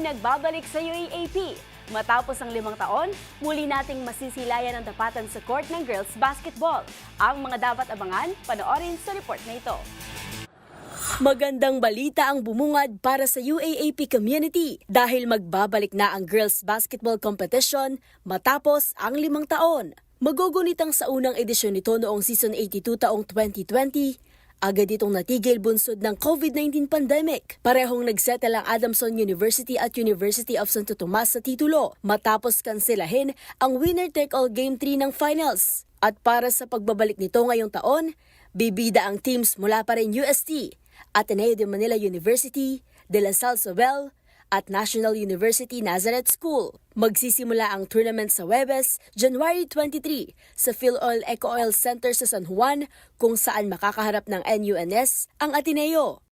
nagbabalik sa UAAP. Matapos ang 5 taon, muli nating masisilayan ang tapatan sa court ng girls basketball. Ang mga dapat abangan, panoorin sa report na ito. Magandang balita ang bumungad para sa UAAP community dahil magbabalik na ang girls basketball competition matapos ang 5 taon. Magugunitang sa unang edisyon nito noong Season 82 taong 2020, agad itong natigil bunsod ng COVID-19 pandemic. Parehong nagsettle ang Adamson University at University of Santo Tomas sa titulo matapos kanselahin ang winner-take-all Game 3 ng finals. At para sa pagbabalik nito ngayong taon, bibida ang teams mula pa rin UST, Ateneo de Manila University, De La Salle Sobel, at National University Nazareth School. Magsisimula ang tournament sa Huwebes, January 23 sa PhilOil Eco Oil Center sa San Juan kung saan makakaharap ng NUNS ang Ateneo.